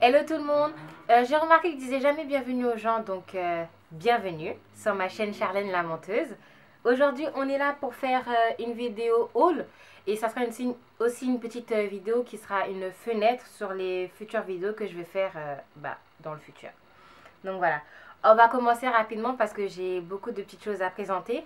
Hello tout le monde. J'ai remarqué que je disais jamais bienvenue aux gens, donc bienvenue sur ma chaîne Charlène la menteuse. Aujourd'hui on est là pour faire une vidéo haul et ça sera aussi une petite vidéo qui sera une fenêtre sur les futures vidéos que je vais faire dans le futur. Donc voilà, on va commencer rapidement parce que j'ai beaucoup de petites choses à présenter.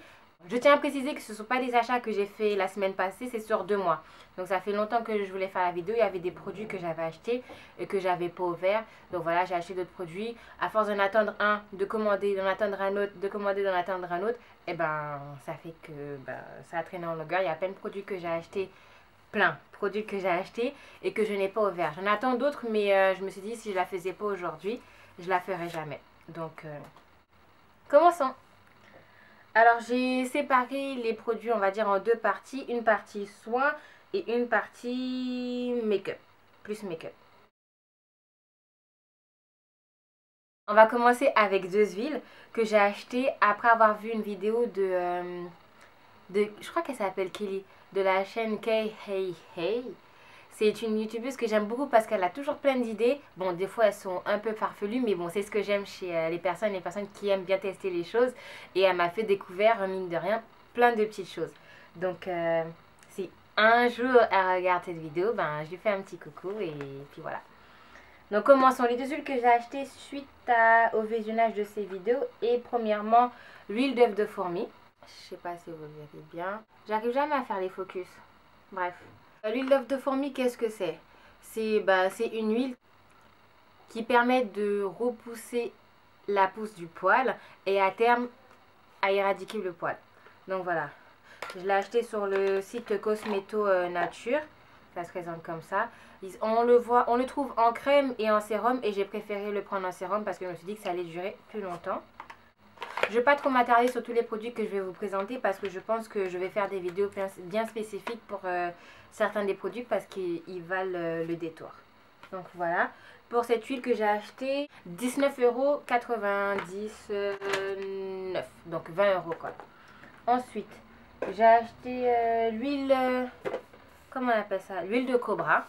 Je tiens à préciser que ce ne sont pas des achats que j'ai fait la semaine passée, c'est sur 2 mois. Donc ça fait longtemps que je voulais faire la vidéo. Il y avait des produits que j'avais achetés et que j'avais pas ouvert. Donc voilà, j'ai acheté d'autres produits. À force d'en attendre un, de commander, d'en attendre un autre, de commander, d'en attendre un autre, et ça fait que ça a traîné en longueur. Il y a plein de produits que j'ai achetés, plein de produits que j'ai achetés et que je n'ai pas ouvert. J'en attends d'autres, mais je me suis dit si je la faisais pas aujourd'hui, je la ferai jamais. Donc commençons. Alors j'ai séparé les produits, on va dire, en 2 parties. Une partie soins et une partie make-up, plus make-up. On va commencer avec 2 huiles que j'ai achetées après avoir vu une vidéo je crois qu'elle s'appelle Kelly, de la chaîne Kay Hey Hey. C'est une youtubeuse que j'aime beaucoup parce qu'elle a toujours plein d'idées. Bon, des fois elles sont un peu farfelues, mais bon, c'est ce que j'aime chez les personnes qui aiment bien tester les choses. Et elle m'a fait découvrir, mine de rien, plein de petites choses. Donc, si un jour elle regarde cette vidéo, je lui fais un petit coucou et puis voilà. Donc, commençons. Les 2 huiles que j'ai achetées suite au visionnage de ces vidéos. Et premièrement, l'huile d'œuf de fourmi. Je sais pas si vous le verrez bien. J'arrive jamais à faire les focus. Bref. L'huile d'œuf de fourmi, qu'est-ce que c'est? C'est une huile qui permet de repousser la pousse du poil et à terme à éradiquer le poil. Donc voilà. Je l'ai acheté sur le site Cosmeto Nature. Ça se présente comme ça. On le trouve en crème et en sérum et j'ai préféré le prendre en sérum parce que je me suis dit que ça allait durer plus longtemps. Je ne vais pas trop m'attarder sur tous les produits que je vais vous présenter parce que je pense que je vais faire des vidéos bien spécifiques pour certains des produits parce qu'ils valent le détour. Donc voilà, pour cette huile que j'ai achetée, 19,99 €, donc 20 € quoi. Ensuite, j'ai acheté l'huile, comment on appelle ça? L'huile de cobra,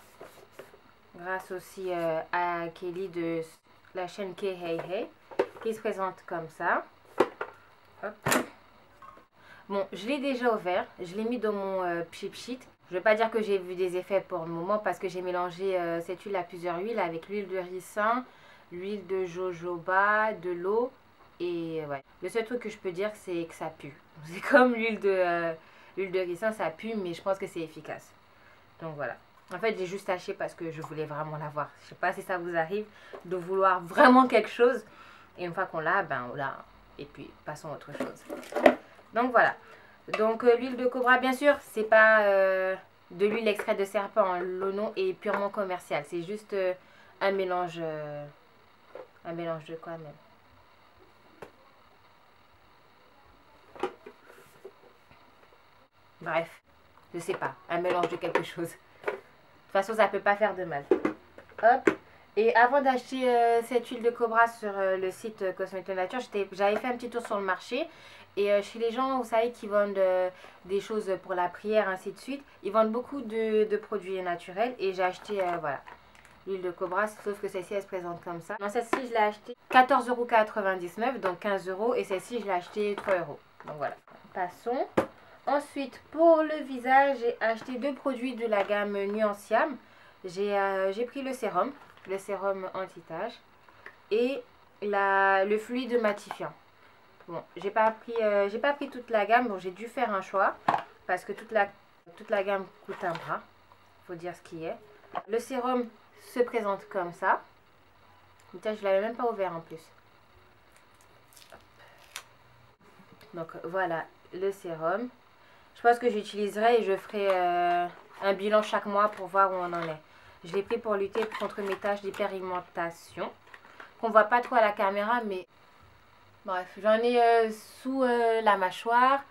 grâce aussi à Kelly de la chaîne K Hey Hey, qui se présente comme ça. Hop. Bon, je l'ai déjà ouvert, je l'ai mis dans mon Pchip Sheet. Je ne vais pas dire que j'ai vu des effets pour le moment parce que j'ai mélangé cette huile à plusieurs huiles avec l'huile de ricin, l'huile de jojoba, de l'eau et ouais. Le seul truc que je peux dire c'est que ça pue. C'est comme l'huile de ricin, ça pue mais je pense que c'est efficace. Donc voilà. En fait, j'ai juste acheté parce que je voulais vraiment l'avoir. Je sais pas si ça vous arrive de vouloir vraiment quelque chose et une fois qu'on l'a, on l'a. Et puis, passons à autre chose. Donc, voilà. Donc, l'huile de cobra, bien sûr, c'est pas de l'huile extrait de serpent. Le nom est purement commercial. C'est juste un mélange de quoi même? Bref, je sais pas. Un mélange de quelque chose. De toute façon, ça peut pas faire de mal. Hop. Et avant d'acheter cette huile de cobra sur le site Cosmeto Nature, j'avais fait un petit tour sur le marché. Et chez les gens, vous savez, qui vendent des choses pour la prière, ainsi de suite, ils vendent beaucoup de produits naturels. Et j'ai acheté, voilà, l'huile de cobra, sauf que celle-ci, elle se présente comme ça. Non, celle-ci, je l'ai acheté 14,99 €, donc 15 €. Et celle-ci, je l'ai acheté 3 €. Donc voilà, passons. Ensuite, pour le visage, j'ai acheté 2 produits de la gamme Nuanciam. J'ai pris le sérum anti-tache et le fluide matifiant. Bon, j'ai pas pris toute la gamme, donc j'ai dû faire un choix parce que toute la gamme coûte un bras. Faut dire ce qui est. Le sérum se présente comme ça. Putain, je l'avais même pas ouvert en plus. Donc voilà le sérum. Je pense que j'utiliserai et je ferai un bilan chaque mois pour voir où on en est. Je l'ai pris pour lutter contre mes taches d'hyperpigmentation. Qu'on voit pas trop à la caméra, mais bref, j'en ai sous la mâchoire,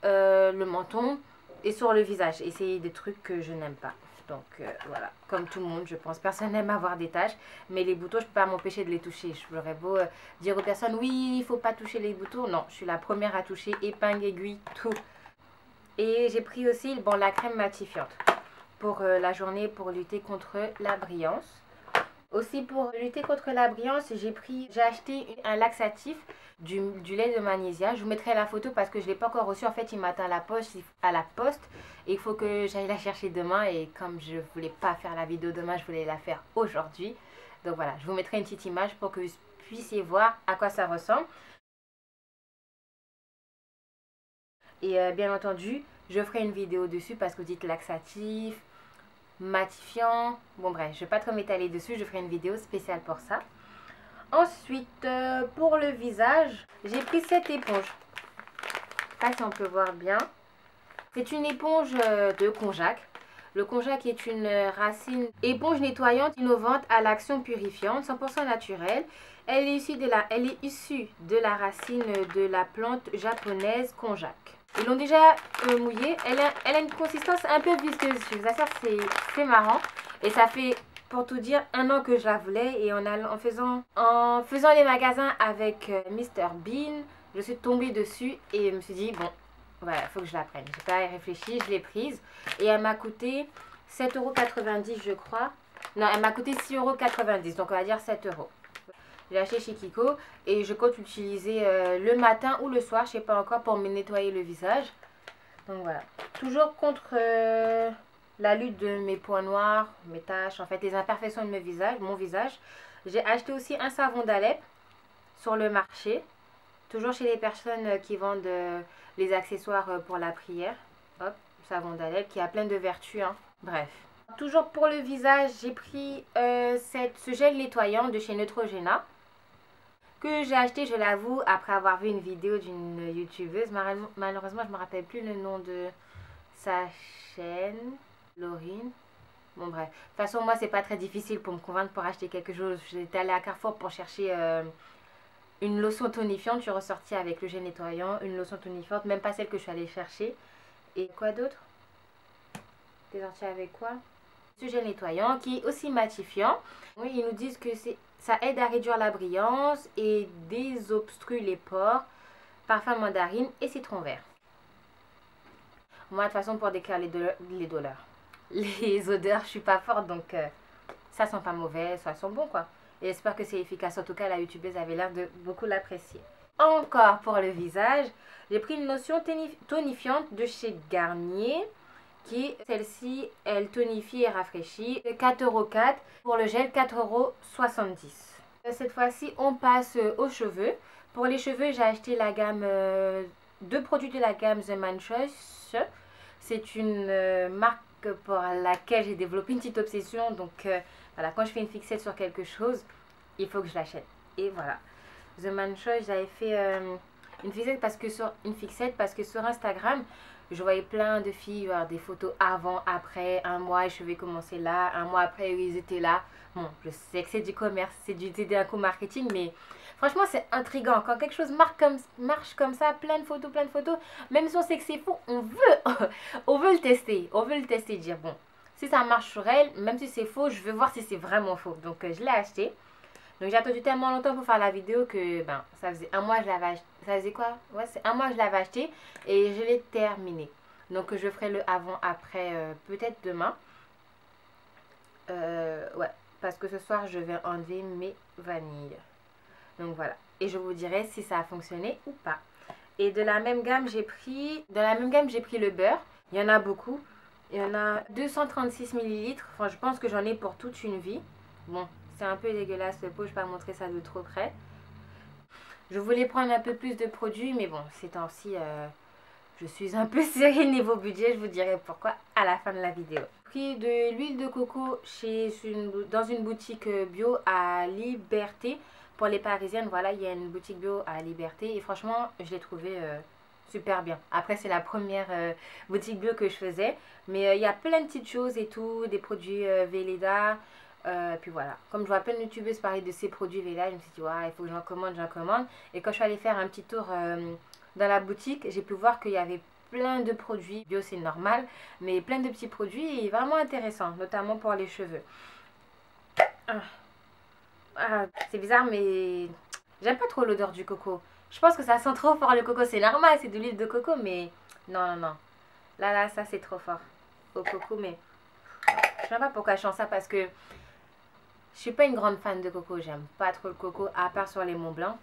le menton et sur le visage. Et c'est des trucs que je n'aime pas. Donc voilà, comme tout le monde, je pense. Personne n'aime avoir des taches, mais les boutons, je peux pas m'empêcher de les toucher. Je voudrais beau dire aux personnes, oui, il faut pas toucher les boutons. Non, je suis la première à toucher, épingle, aiguille, tout. Et j'ai pris aussi la crème matifiante pour la journée pour lutter contre la brillance. Aussi pour lutter contre la brillance, j'ai acheté un laxatif, du lait de magnésia. Je vous mettrai la photo parce que je ne l'ai pas encore reçu. En fait, il m'attend à la poste et il faut que j'aille la chercher demain. Et comme je voulais pas faire la vidéo demain, je voulais la faire aujourd'hui. Donc voilà, je vous mettrai une petite image pour que vous puissiez voir à quoi ça ressemble. Et bien entendu, je ferai une vidéo dessus parce que vous dites laxatif, matifiant. Bon bref, je ne vais pas trop m'étaler dessus, je ferai une vidéo spéciale pour ça. Ensuite, pour le visage, j'ai pris cette éponge. Je ne sais pas si on peut voir bien. C'est une éponge de konjac. Le konjac est une racine éponge nettoyante innovante à l'action purifiante, 100% naturelle. Elle est issue de la racine de la plante japonaise konjac. Ils l'ont déjà mouillée. Elle a une consistance un peu visqueuse. Je vous assure, c'est marrant. Et ça fait, pour tout dire, 1 an que je la voulais. Et en faisant les magasins avec Mr Bean, je suis tombée dessus et je me suis dit, bon, voilà, il faut que je la prenne. J'ai pas réfléchi, je l'ai prise. Et elle m'a coûté 7,90 € je crois. Non, elle m'a coûté 6,90 €. Donc on va dire 7 €. Je l'ai acheté chez Kiko et je compte l'utiliser le matin ou le soir, je sais pas encore, pour me nettoyer le visage. Donc voilà. Toujours contre la lutte de mes points noirs, mes taches, en fait les imperfections de mon visage. J'ai acheté aussi un savon d'Alep sur le marché. Toujours chez les personnes qui vendent les accessoires pour la prière. Hop, savon d'Alep qui a plein de vertus. Hein. Bref. Toujours pour le visage, j'ai pris ce gel nettoyant de chez Neutrogena. Que j'ai acheté, je l'avoue, après avoir vu une vidéo d'une youtubeuse. Malheureusement, je ne me rappelle plus le nom de sa chaîne. Laurine. Bon bref. De toute façon, moi, c'est pas très difficile pour me convaincre pour acheter quelque chose. J'étais allée à Carrefour pour chercher une lotion tonifiante. Je suis ressortie avec le gel nettoyant, une lotion tonifiante, même pas celle que je suis allée chercher. Et quoi d'autre? T'es sortie avec quoi? Ce gel nettoyant qui est aussi matifiant. Oui, ils nous disent que ça aide à réduire la brillance et désobstrue les pores. Parfum mandarine et citron vert. Moi, de toute façon, pour décrire les odeurs, je suis pas forte, donc ça sent pas mauvais, ça sent bon, quoi. Et j'espère que c'est efficace. En tout cas, la youtubeuse avait l'air de beaucoup l'apprécier. Encore pour le visage, j'ai pris une lotion tonifiante de chez Garnier. Celle-ci, elle tonifie et rafraîchit. 4,04 €. Pour le gel, 4,70 €. Cette fois-ci, on passe aux cheveux. Pour les cheveux, j'ai acheté la gamme, 2 produits de la gamme The Man Choice. C'est une marque pour laquelle j'ai développé une petite obsession. Donc voilà, quand je fais une fixette sur quelque chose, il faut que je l'achète. Et voilà. The Man Choice, j'avais fait une fixette parce que sur Instagram, je voyais plein de filles avoir des photos avant, après, 1 mois, les cheveux commençaient là, 1 mois après, ils étaient là. Bon, je sais que c'est du commerce, c'est un coup marketing, mais franchement, c'est intriguant. Quand quelque chose marche comme ça, plein de photos, même si on sait que c'est faux, on veut le tester. On veut le tester, dire bon, si ça marche sur elle, même si c'est faux, je veux voir si c'est vraiment faux. Donc, je l'ai acheté. Donc j'ai attendu tellement longtemps pour faire la vidéo que ben, ça faisait 1 mois je l'avais acheté. Ça faisait quoi? Ouais, c'est 1 mois je l'avais acheté et je l'ai terminé. Donc je ferai le avant-après peut-être demain. Ouais, parce que ce soir je vais enlever mes vanilles. Donc voilà. Et je vous dirai si ça a fonctionné ou pas. Et de la même gamme, j'ai pris le beurre. Il y en a beaucoup. Il y en a 236 ml. Enfin, je pense que j'en ai pour toute une vie. Bon, c'est un peu dégueulasse le pot, je ne vais pas montrer ça de trop près. Je voulais prendre un peu plus de produits, mais bon, ces temps-ci, je suis un peu serrée niveau budget. Je vous dirai pourquoi à la fin de la vidéo. J'ai pris de l'huile de coco dans une boutique bio à Liberté. Pour les Parisiennes, voilà, il y a une boutique bio à Liberté. Et franchement, je l'ai trouvée super bien. Après, c'est la première boutique bio que je faisais. Mais il y a plein de petites choses et tout. Des produits Velleda. Puis voilà, comme je vois plein de youtubeuses parler de ces produits Velleda, je me suis dit, ouais, il faut que j'en commande. Et quand je suis allée faire un petit tour dans la boutique, j'ai pu voir qu'il y avait plein de produits. Bio, c'est normal, mais plein de petits produits vraiment intéressants, notamment pour les cheveux. C'est bizarre, mais j'aime pas trop l'odeur du coco. Je pense que ça sent trop fort le coco. C'est normal, c'est de l'huile de coco, mais non. Là, ça c'est trop fort. Au coco, mais je sais pas pourquoi je sens ça parce que Je suis pas une grande fan de coco, j'aime pas trop le coco, à part sur les Mont Blanc.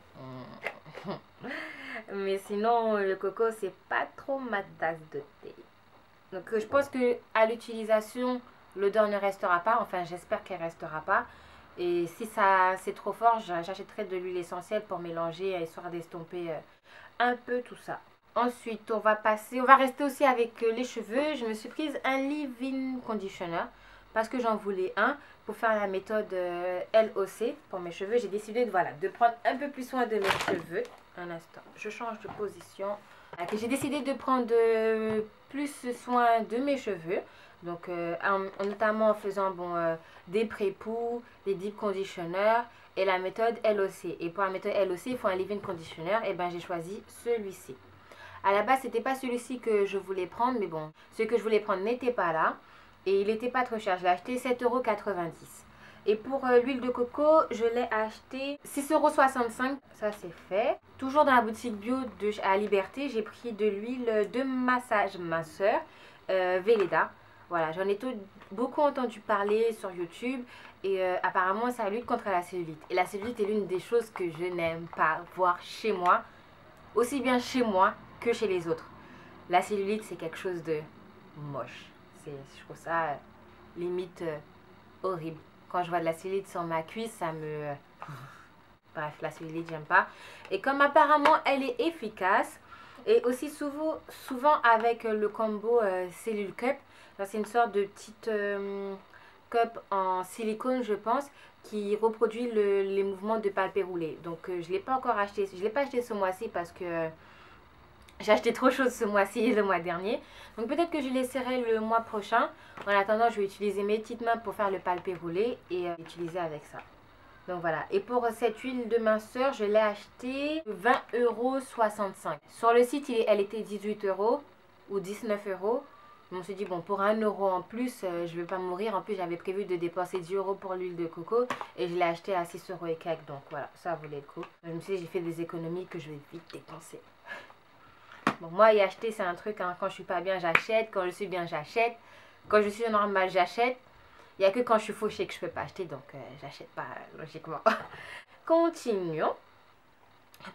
Mais sinon, le coco, c'est pas trop ma tasse de thé. Donc je pense que à l'utilisation, l'odeur ne restera pas. Enfin, j'espère qu'elle restera pas. Et si ça c'est trop fort, j'achèterai de l'huile essentielle pour mélanger, histoire d'estomper un peu tout ça. Ensuite, on va rester aussi avec les cheveux. Je me suis prise un leave-in conditioner parce que j'en voulais un pour faire la méthode LOC pour mes cheveux. J'ai décidé de prendre un peu plus soin de mes cheveux. Un instant, je change de position. J'ai décidé de prendre plus soin de mes cheveux. Donc, notamment en faisant des pré-poux, des deep conditionners et la méthode LOC. Et pour la méthode LOC, il faut un leave-in conditioner. Et ben, j'ai choisi celui-ci. À la base, c'était pas celui-ci que je voulais prendre, mais bon, ce que je voulais prendre n'était pas là. Et il n'était pas trop cher. Je l'ai acheté 7,90 €. Et pour l'huile de coco, je l'ai acheté 6,65 €. Ça, c'est fait. Toujours dans la boutique bio à Liberté, j'ai pris de l'huile de massage minceur Velleda. Voilà, j'en ai beaucoup entendu parler sur YouTube. Et apparemment, ça lutte contre la cellulite. Et la cellulite est l'une des choses que je n'aime pas voir chez moi. Aussi bien chez moi que chez les autres. La cellulite, c'est quelque chose de moche. Je trouve ça limite horrible. Quand je vois de la cellulite sur ma cuisse, ça me... Bref, la cellulite, j'aime pas. Et comme apparemment, elle est efficace, et aussi souvent avec le combo Cellule Cup, c'est une sorte de petite cup en silicone, je pense, qui reproduit les mouvements de palpé roulé. Donc, je ne l'ai pas encore acheté. Je ne l'ai pas acheté ce mois-ci parce que j'ai acheté trop de choses ce mois-ci et le mois dernier. Donc, peut-être que je laisserai le mois prochain. En attendant, je vais utiliser mes petites mains pour faire le palpé roulé et utiliser avec ça. Donc, voilà. Et pour cette huile de minceur, je l'ai achetée 20,65 €. Sur le site, elle était 18 € ou 19 €. Je me suis dit, bon, pour 1 € en plus, je ne vais pas mourir. En plus, j'avais prévu de dépenser 10 € pour l'huile de coco. Et je l'ai acheté à 6 € et quelques. Donc voilà, ça vaut le coup. Je me suis dit, j'ai fait des économies que je vais vite dépenser. Bon, moi, y acheter, c'est un truc, hein, quand je suis pas bien, j'achète. Quand je suis bien, j'achète. Quand je suis normal, j'achète. Il n'y a que quand je suis fauchée que je ne peux pas acheter. Donc, j'achète pas, logiquement. Continuons.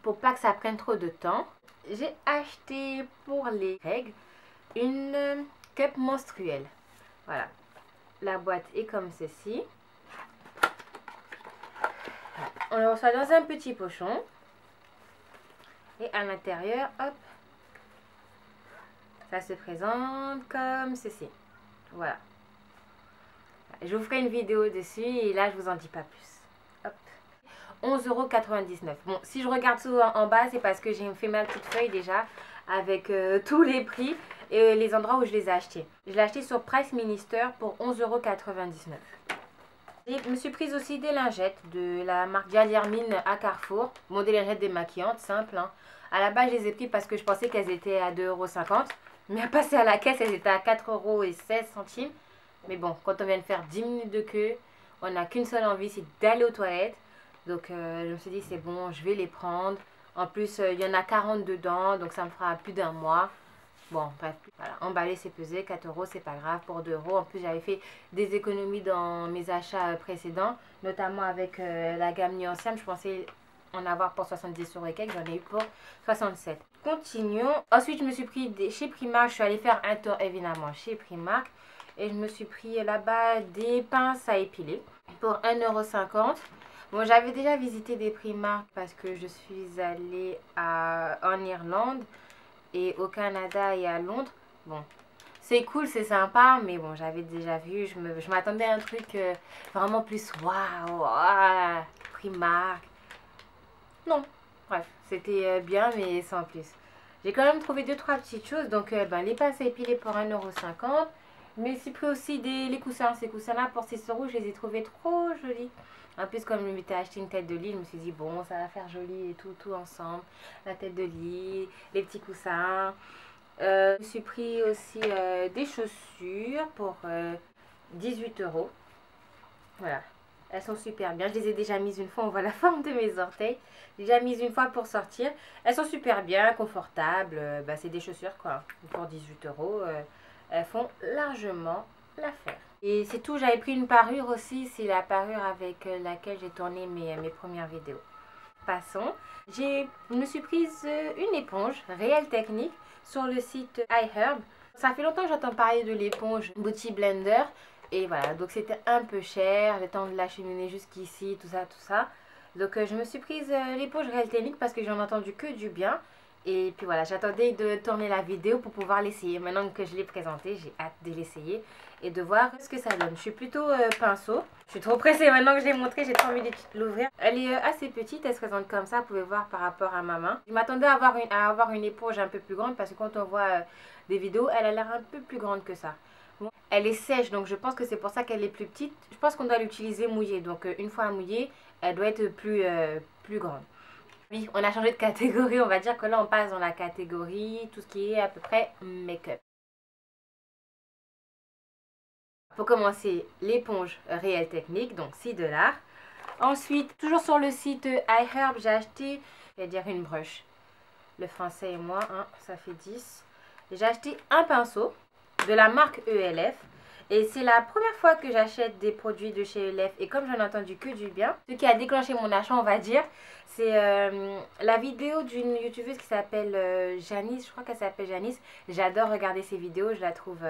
Pour pas que ça prenne trop de temps, j'ai acheté pour les règles une cup menstruelle. Voilà. La boîte est comme ceci. On le reçoit dans un petit pochon. Et à l'intérieur, hop, ça se présente comme ceci. Voilà. Je vous ferai une vidéo dessus et là, je vous en dis pas plus. Hop. 11,99 €. Bon, si je regarde tout en bas, c'est parce que j'ai fait ma petite feuille déjà avec tous les prix et les endroits où je les ai achetés. Je l'ai acheté sur Price Minister pour 11,99 €. Je me suis prise aussi des lingettes de la marque Diadermine à Carrefour. Bon, des lingettes démaquillantes, simples. Hein. À la base, je les ai prises parce que je pensais qu'elles étaient à 2,50 €. Mais à passer à la caisse, elles étaient à 4,16 €. Mais bon, quand on vient de faire 10 minutes de queue, on n'a qu'une seule envie, c'est d'aller aux toilettes. Donc, je me suis dit, c'est bon, je vais les prendre. En plus, il y en a 40 dedans, donc ça me fera plus d'un mois. Bon, bref, voilà, emballé, c'est pesé, 4 €, c'est pas grave, pour 2 €. En plus, j'avais fait des économies dans mes achats précédents, notamment avec la gamme Nuanciam. Je pensais en avoir pour 70 € et quelques, j'en ai eu pour 67. Continuons. Ensuite, je me suis pris chez Primark, je suis allée faire un tour évidemment chez Primark. Et je me suis pris là-bas des pinces à épiler pour 1,50 €. Bon, j'avais déjà visité des Primark parce que je suis allée en Irlande et au Canada et à Londres. Bon, c'est cool, c'est sympa, mais bon, j'avais déjà vu. Je m'attendais à un truc vraiment plus waouh, Primark. Non, bref, c'était bien, mais sans plus. J'ai quand même trouvé 2-3 petites choses. Donc, les pinces à épiler pour 1,50 €. Mais j'ai pris aussi les coussins. Ces coussins-là, pour 6 €, je les ai trouvés trop jolis. En plus, comme je m'étais acheté une tête de lit, je me suis dit, bon, ça va faire joli et tout ensemble. La tête de lit, les petits coussins. Je me suis pris aussi des chaussures pour 18 €. Voilà. Elles sont super bien. Je les ai déjà mises une fois. On voit la forme de mes orteils. J'ai déjà mises une fois pour sortir. Elles sont super bien, confortables. C'est des chaussures, quoi. Pour 18 €. Elles font largement l'affaire. Et c'est tout, j'avais pris une parure aussi, c'est la parure avec laquelle j'ai tourné mes premières vidéos. Passons. Je me suis prise une éponge Real Technique sur le site iHerb. Ça fait longtemps que j'entends parler de l'éponge Beauty Blender. Et voilà, donc c'était un peu cher, le temps de l'acheminer jusqu'ici, tout ça, tout ça. Donc je me suis prise l'éponge Real Technique parce que j'en ai entendu que du bien. Et puis voilà, j'attendais de tourner la vidéo pour pouvoir l'essayer. Maintenant que je l'ai présentée, j'ai hâte de l'essayer et de voir ce que ça donne. Je suis plutôt pinceau. Je suis trop pressée maintenant que je l'ai montré, j'ai trop envie de l'ouvrir. Elle est assez petite, elle se présente comme ça, vous pouvez voir par rapport à ma main. Je m'attendais à avoir une éponge un peu plus grande parce que quand on voit des vidéos, elle a l'air un peu plus grande que ça. Bon, elle est sèche, donc je pense que c'est pour ça qu'elle est plus petite. Je pense qu'on doit l'utiliser mouillée, donc une fois mouillée, elle doit être plus grande. Oui, on a changé de catégorie, on va dire que là on passe dans la catégorie tout ce qui est à peu près make-up. Pour commencer, l'éponge Real Technique, donc 6 $. Ensuite, toujours sur le site iHerb, j'ai acheté, je vais dire une brush. Le français et moi, hein, ça fait 10. J'ai acheté un pinceau de la marque ELF. Et c'est la première fois que j'achète des produits de chez ELF. Et comme j'en ai entendu que du bien, ce qui a déclenché mon achat, on va dire, c'est la vidéo d'une youtubeuse qui s'appelle Janice. Je crois qu'elle s'appelle Janice. J'adore regarder ses vidéos. Je la trouve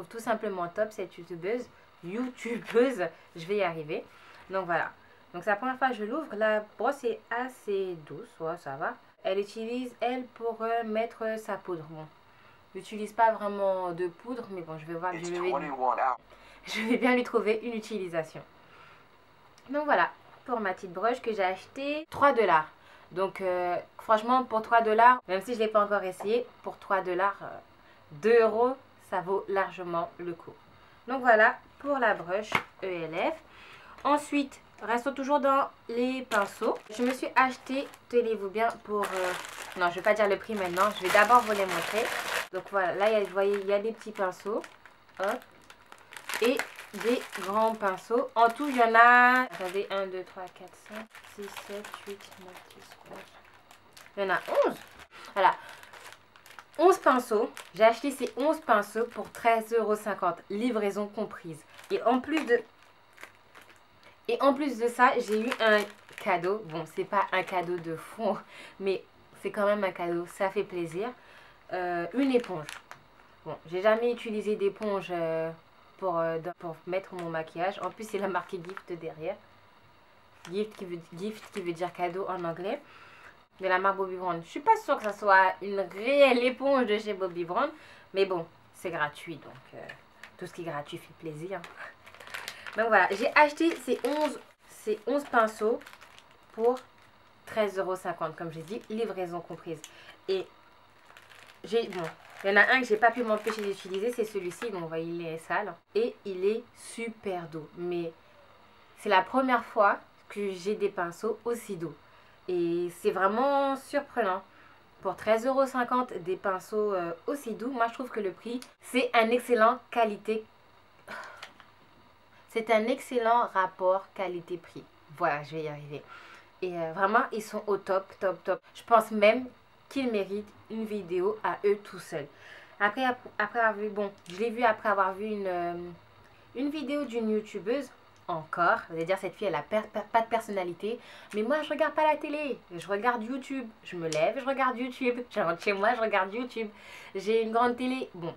tout simplement top, cette youtubeuse. Je vais y arriver. Donc voilà. Donc c'est la première fois que je l'ouvre. La brosse est assez douce. Ouais, ça va. Elle utilise, elle, pour mettre sa poudre. Bon. J'utilise pas vraiment de poudre, mais bon, je vais bien lui trouver une utilisation. Donc voilà, pour ma petite broche que j'ai acheté 3 $. Donc franchement, pour 3 $, même si je ne l'ai pas encore essayé, pour 3 $, 2 €, ça vaut largement le coup. Donc voilà, pour la broche ELF. Ensuite, restons toujours dans les pinceaux. Je me suis acheté, tenez-vous bien, pour... non, je ne vais pas dire le prix maintenant, je vais d'abord vous les montrer. Donc voilà, là, vous voyez, il y a des petits pinceaux. Hop. Et des grands pinceaux. En tout, il y en a... Attendez, 1, 2, 3, 4, 5, 6, 7, 8, 9, 10, 11. Il y en a 11. Voilà. 11 pinceaux. J'ai acheté ces 11 pinceaux pour 13,50 €, livraison comprise. Et en plus de ça, j'ai eu un cadeau. Bon, c'est pas un cadeau de fond, mais c'est quand même un cadeau. Ça fait plaisir. Une éponge. Bon, j'ai jamais utilisé d'éponge pour mettre mon maquillage. En plus, c'est la marque Gift derrière. Gift qui veut dire cadeau en anglais. De la marque Bobbi Brown. Je suis pas sûre que ça soit une réelle éponge de chez Bobbi Brown. Mais bon, c'est gratuit. Donc, tout ce qui est gratuit fait plaisir. Donc voilà, j'ai acheté ces 11 pinceaux pour 13,50 €. Comme j'ai dit, livraison comprise. Et bon, il y en a un que j'ai pas pu m'empêcher d'utiliser, c'est celui-ci. Donc, vous voyez, il est sale. Et il est super doux. Mais c'est la première fois que j'ai des pinceaux aussi doux. Et c'est vraiment surprenant. Pour 13,50 € des pinceaux aussi doux, moi je trouve que le prix, c'est un excellent qualité. C'est un excellent rapport qualité-prix. Voilà, je vais y arriver. Et vraiment, ils sont au top, top, top. Je pense même qu'ils méritent une vidéo à eux tout seuls. Après avoir vu, bon, je l'ai vu après avoir vu une vidéo d'une youtubeuse. Encore, vous allez dire, cette fille, elle n'a pas de personnalité. Mais moi, je regarde pas la télé. Je regarde YouTube. Je me lève, je regarde YouTube. Je rentre chez moi, je regarde YouTube. J'ai une grande télé. Bon,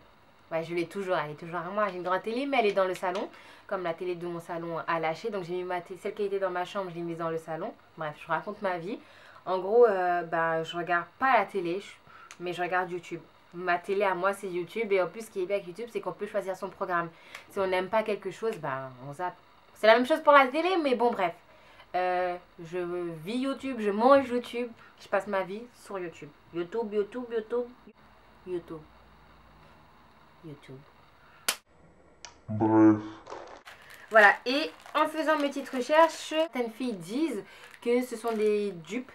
ouais, je l'ai toujours, elle est toujours à moi. J'ai une grande télé, mais elle est dans le salon. Comme la télé de mon salon a lâché. Donc, j'ai mis celle qui était dans ma chambre, je l'ai mise dans le salon. Bref, je raconte ma vie. En gros, je regarde pas la télé, mais je regarde YouTube. Ma télé à moi, c'est YouTube. Et en plus, ce qui est bien avec YouTube, c'est qu'on peut choisir son programme. Si on n'aime pas quelque chose, on zappe. C'est la même chose pour la télé, mais bon, bref. Je vis YouTube, je mange YouTube. Je passe ma vie sur YouTube. YouTube. Bref. Voilà, et en faisant mes petites recherches, certaines filles disent que ce sont des dupes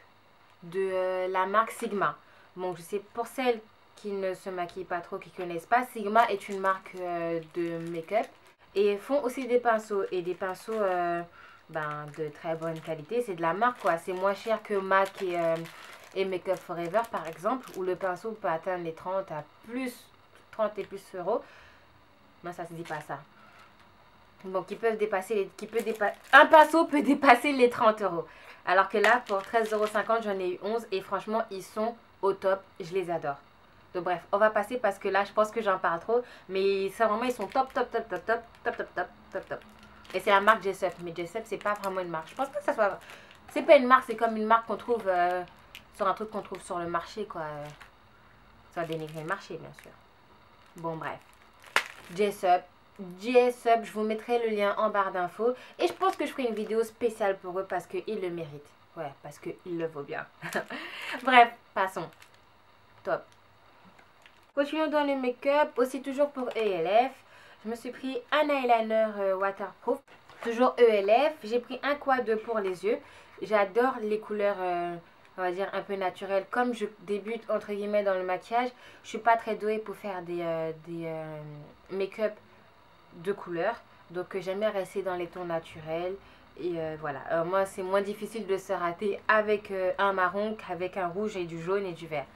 de la marque Sigma. Bon, je sais, pour celles qui ne se maquillent pas trop, qui ne connaissent pas, Sigma est une marque de make-up. Et font aussi des pinceaux. Et des pinceaux de très bonne qualité. C'est de la marque, quoi. C'est moins cher que MAC et Make Up Forever, par exemple. Où le pinceau peut atteindre les 30 et plus euros. Non, ça se dit pas ça. Bon, qui peuvent dépasser un pinceau peut dépasser les 30 euros. Alors que là, pour 13,50 € j'en ai eu 11 et franchement, ils sont au top. Je les adore. Donc bref, on va passer parce que là, je pense que j'en parle trop. Mais ça, vraiment, ils sont top, top, top, top, top, top, top, top, top, top. Et c'est la marque Jessup. Mais Jessup, c'est pas vraiment une marque. Je pense pas que ça soit... C'est pas une marque, c'est comme une marque qu'on trouve sur un truc qu'on trouve sur le marché, quoi. Ça va dénigrer le marché, bien sûr. Bon, bref. Jessup, je vous mettrai le lien en barre d'infos. Et je pense que je ferai une vidéo spéciale pour eux parce qu'ils le méritent. Ouais, parce qu'il le vaut bien. Bref, passons. Top. Continuons dans le make-up. Aussi toujours pour ELF. Je me suis pris un eyeliner waterproof. Toujours ELF. J'ai pris un quad pour les yeux. J'adore les couleurs, on va dire, un peu naturelles. Comme je débute, entre guillemets, dans le maquillage, je suis pas très douée pour faire des make-up de couleurs. Donc, j'aime bien rester dans les tons naturels. Et voilà. Alors, moi, c'est moins difficile de se rater avec un marron qu'avec un rouge et du jaune et du vert.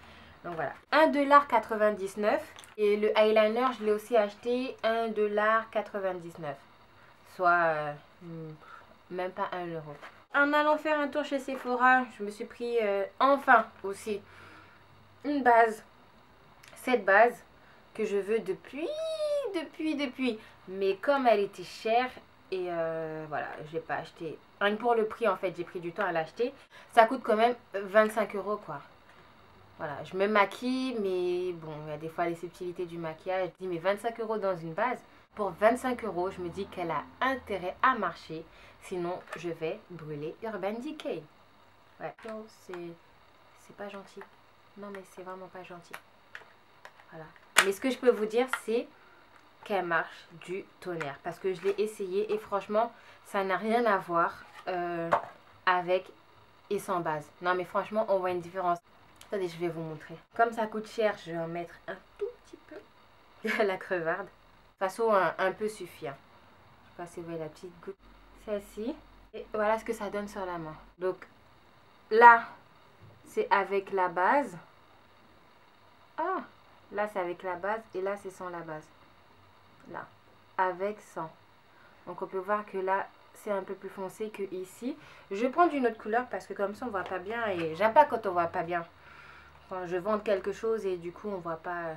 Donc, voilà. 1,99 $. Et le eyeliner, je l'ai aussi acheté 1,99 $. Soit même pas 1 €. En allant faire un tour chez Sephora, je me suis pris enfin aussi une base. Cette base que je veux depuis. Mais comme elle était chère et voilà, je l'ai pas acheté. Rien que pour le prix en fait, j'ai pris du temps à l'acheter. Ça coûte quand même 25 € quoi. Voilà, je me maquille, mais bon, il y a des fois les subtilités du maquillage. Je dis, mais 25 € dans une base. Pour 25 €, je me dis qu'elle a intérêt à marcher. Sinon, je vais brûler Urban Decay. Ouais, non, c'est pas gentil. Non, mais c'est vraiment pas gentil. Voilà. Mais ce que je peux vous dire, c'est qu'elle marche du tonnerre. Parce que je l'ai essayé et franchement, ça n'a rien à voir avec et sans base. Non, mais franchement, on voit une différence. Attendez, je vais vous montrer. Comme ça coûte cher, je vais en mettre un tout petit peu. La crevarde. De toute façon, un peu suffit. Hein. Je sais pas si vous voyez la petite goutte. Celle-ci. Et voilà ce que ça donne sur la main. Donc, là, c'est avec la base. Ah, là, c'est avec la base. Et là, c'est sans la base. Là, avec, sans. Donc, on peut voir que là, c'est un peu plus foncé que ici. Je vais prendre une autre couleur parce que comme ça, on voit pas bien. Et j'aime pas quand on voit pas bien. Quand je vends quelque chose et du coup, on voit pas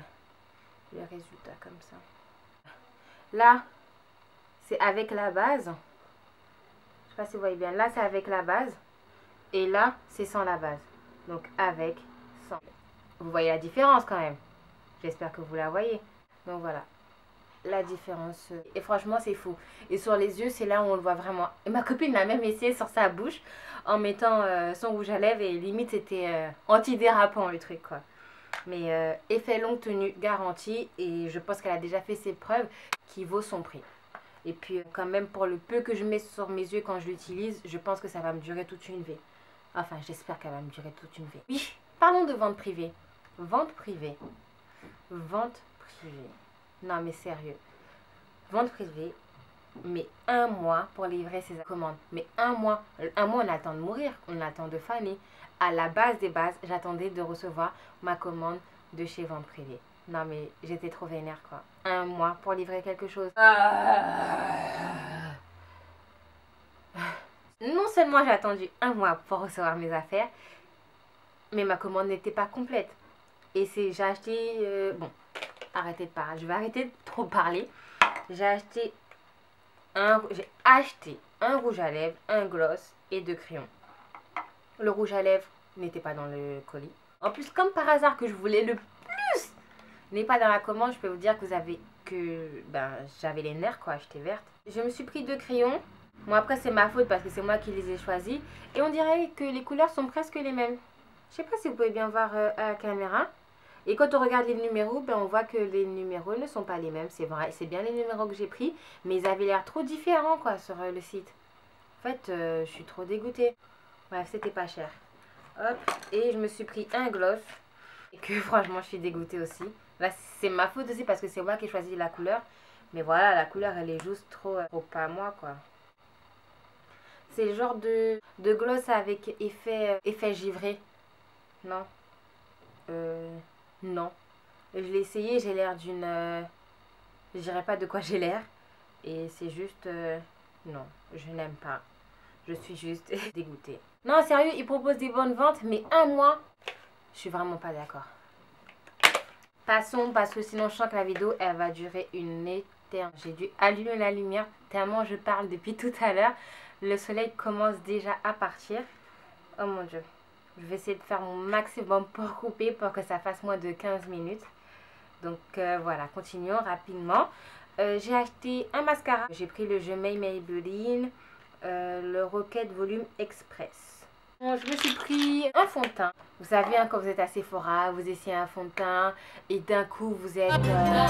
le résultat comme ça. Là, c'est avec la base. Je sais pas si vous voyez bien. Là, c'est avec la base. Et là, c'est sans la base. Donc, avec, sans. Vous voyez la différence quand même. J'espère que vous la voyez. Donc, voilà. La différence. Et franchement, c'est fou. Et sur les yeux, c'est là où on le voit vraiment. Et ma copine l'a même essayé sur sa bouche en mettant son rouge à lèvres. Et limite, c'était antidérapant le truc, quoi. Mais effet longue tenue garantie. Et je pense qu'elle a déjà fait ses preuves qui vaut son prix. Et puis, quand même, pour le peu que je mets sur mes yeux quand je l'utilise, je pense que ça va me durer toute une vie. Enfin, j'espère qu'elle va me durer toute une vie. Oui, parlons de vente privée. Vente privée. Vente privée. Non, mais sérieux. Vente privée, mais un mois pour livrer ses commandes. Mais un mois, on attend de mourir, on attend de faner. À la base des bases, j'attendais de recevoir ma commande de chez Vente privée. Non, mais j'étais trop vénère, quoi. Un mois pour livrer quelque chose. Non seulement j'ai attendu un mois pour recevoir mes affaires, mais ma commande n'était pas complète. Et j'ai acheté... bon, arrêtez de parler. Je vais arrêter de trop parler. J'ai acheté un rouge à lèvres, un gloss et 2 crayons. Le rouge à lèvres n'était pas dans le colis. En plus, comme par hasard que je voulais le plus n'est pas dans la commande, je peux vous dire que j'avais les nerfs, quoi, j'étais verte. Je me suis pris 2 crayons. Bon, après, c'est ma faute parce que c'est moi qui les ai choisis. Et on dirait que les couleurs sont presque les mêmes. Je sais pas si vous pouvez bien voir à la caméra. Et quand on regarde les numéros, on voit que les numéros ne sont pas les mêmes. C'est vrai, c'est bien les numéros que j'ai pris. Mais ils avaient l'air trop différents, quoi, sur le site. En fait, je suis trop dégoûtée. Bref, c'était pas cher. Hop, et je me suis pris un gloss. Et que franchement, je suis dégoûtée aussi. Là, c'est ma faute aussi parce que c'est moi qui ai choisi la couleur. Mais voilà, la couleur, elle est juste trop pas à moi, quoi. C'est le genre de gloss avec effet givré. Non. Non. Je l'ai essayé, j'ai l'air d'une... je dirais pas de quoi j'ai l'air. Et c'est juste... non, je n'aime pas. Je suis juste dégoûtée. Non, sérieux, ils proposent des bonnes ventes, mais un mois, je suis vraiment pas d'accord. Passons, parce que sinon je sens que la vidéo, elle va durer une éternité. J'ai dû allumer la lumière tellement je parle depuis tout à l'heure. Le soleil commence déjà à partir. Oh mon dieu. Je vais essayer de faire mon maximum pour couper, pour que ça fasse moins de 15 minutes. Donc voilà, continuons rapidement. J'ai acheté un mascara. J'ai pris le Je M'aime Maybelline, le Rocket Volume Express. Bon, je me suis pris un fond de teint. Vous savez, hein, quand vous êtes à Sephora, vous essayez un fond de teint et d'un coup vous êtes... voilà.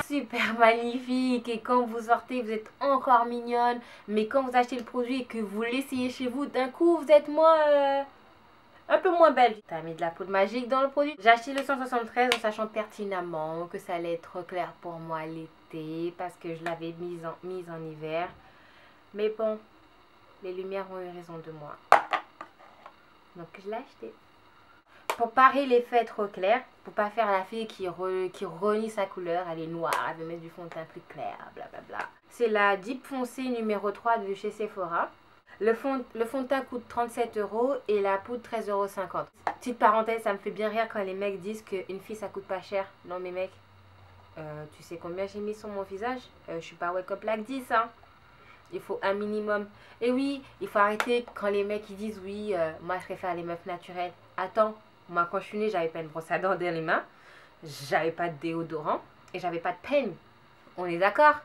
Super magnifique. Et quand vous sortez, vous êtes encore mignonne. Mais quand vous achetez le produit et que vous l'essayez chez vous, d'un coup vous êtes moins... un peu moins belle. T'as mis de la poudre magique dans le produit. J'ai acheté le 173 en sachant pertinemment que ça allait être clair pour moi l'été parce que je l'avais mise en hiver. Mais bon, les lumières ont eu raison de moi. Donc je l'ai acheté. Pour parer l'effet trop clair, pour pas faire la fille qui renie sa couleur, elle est noire, elle veut mettre du fond de teint plus clair, blablabla. C'est la Deep Foncé numéro 3 de chez Sephora. Le fond de teint coûte 37 € et la poudre 13,50 €. Petite parenthèse, ça me fait bien rire quand les mecs disent qu'une fille ça coûte pas cher. Non mais mec, tu sais combien j'ai mis sur mon visage? Je suis pas Wake Up Like 10 hein. Il faut un minimum. Et oui, il faut arrêter quand les mecs ils disent oui, moi je préfère les meufs naturelles. Attends, moi quand je suis née j'avais pas une brosse à dents dans les mains, j'avais pas de déodorant et j'avais pas de peigne. On est d'accord?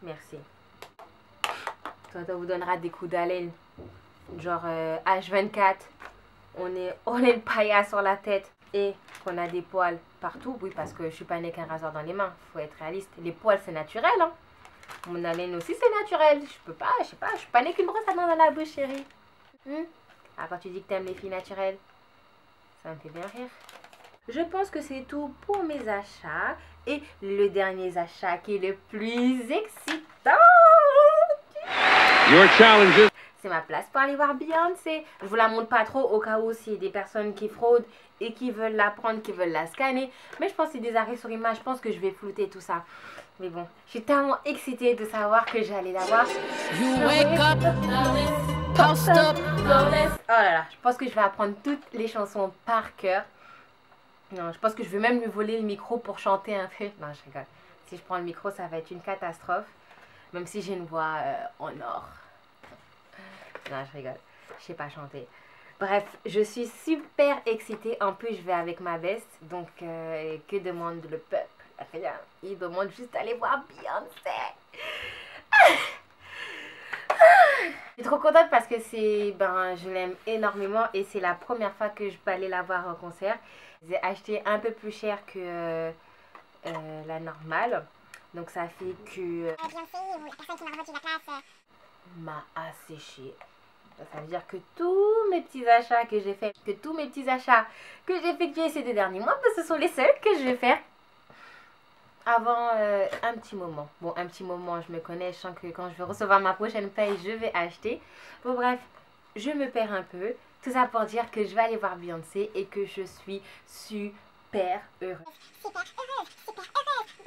Merci. Ça vous donnera des coups d'haleine. Genre H24. On est une pailla sur la tête. Et qu'on a des poils partout. Oui, parce que je suis pas née qu'un rasoir dans les mains. Faut être réaliste. Les poils, c'est naturel. Hein. Mon haleine aussi, c'est naturel. Je peux pas, je sais pas. Je suis pas née qu'une brosse à dents dans la bouche, chérie. Ah, quand tu dis que t'aimes les filles naturelles, ça me fait bien rire. Je pense que c'est tout pour mes achats. Et le dernier achat qui est le plus excitant. C'est ma place pour aller voir Beyoncé. Je vous la montre pas trop au cas où s'il y a des personnes qui fraudent et qui veulent la prendre, qui veulent la scanner. Mais je pense que c'est des arrêts sur image. Je pense que je vais flouter tout ça. Mais bon, je suis tellement excitée de savoir que j'allais la voir. Oh là là, je pense que je vais apprendre toutes les chansons par cœur. Non, je pense que je vais même lui voler le micro pour chanter un peu. Non, je rigole. Si je prends le micro, ça va être une catastrophe. Même si j'ai une voix en or. Non, je rigole. Je sais pas chanter. Bref, je suis super excitée. En plus, je vais avec ma veste. Donc, que demande le peuple? Rien. Il demande juste d'aller voir Beyoncé. Je suis trop contente parce que je l'aime énormément. Et c'est la première fois que je peux aller la voir en concert. J'ai acheté un peu plus cher que la normale. Donc ça fait que Beyoncé ou la personne qui m'a vendu la place m'a asséché. Ça veut dire que tous mes petits achats que j'ai fait, effectués ces 2 derniers mois, ce sont les seuls que je vais faire avant un petit moment. Bon, un petit moment, je me connais, je sens que quand je vais recevoir ma prochaine paye, je vais acheter. Bon bref, je me perds un peu. Tout ça pour dire que je vais aller voir Beyoncé et que je suis super heureuse. Super heureuse, super heureuse.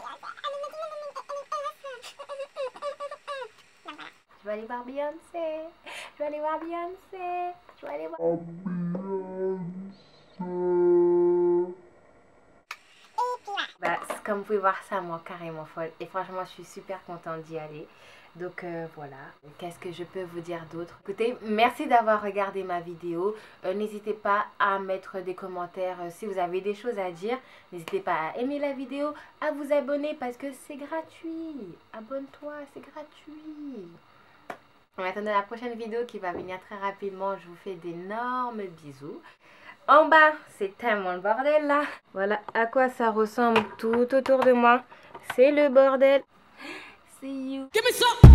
Je vais aller voir Beyoncé. Je vais aller voir Beyoncé. Je vais aller voir Beyoncé. Bah, comme vous pouvez voir, ça me rend carrément folle. Et franchement, je suis super contente d'y aller. Donc voilà. Qu'est-ce que je peux vous dire d'autre? Écoutez, merci d'avoir regardé ma vidéo. N'hésitez pas à mettre des commentaires si vous avez des choses à dire. N'hésitez pas à aimer la vidéo, à vous abonner parce que c'est gratuit. Abonne-toi, c'est gratuit. En attendant la prochaine vidéo qui va venir très rapidement, je vous fais d'énormes bisous. En bas, c'est tellement le bordel là. Voilà à quoi ça ressemble tout autour de moi. C'est le bordel. See you. Give me some.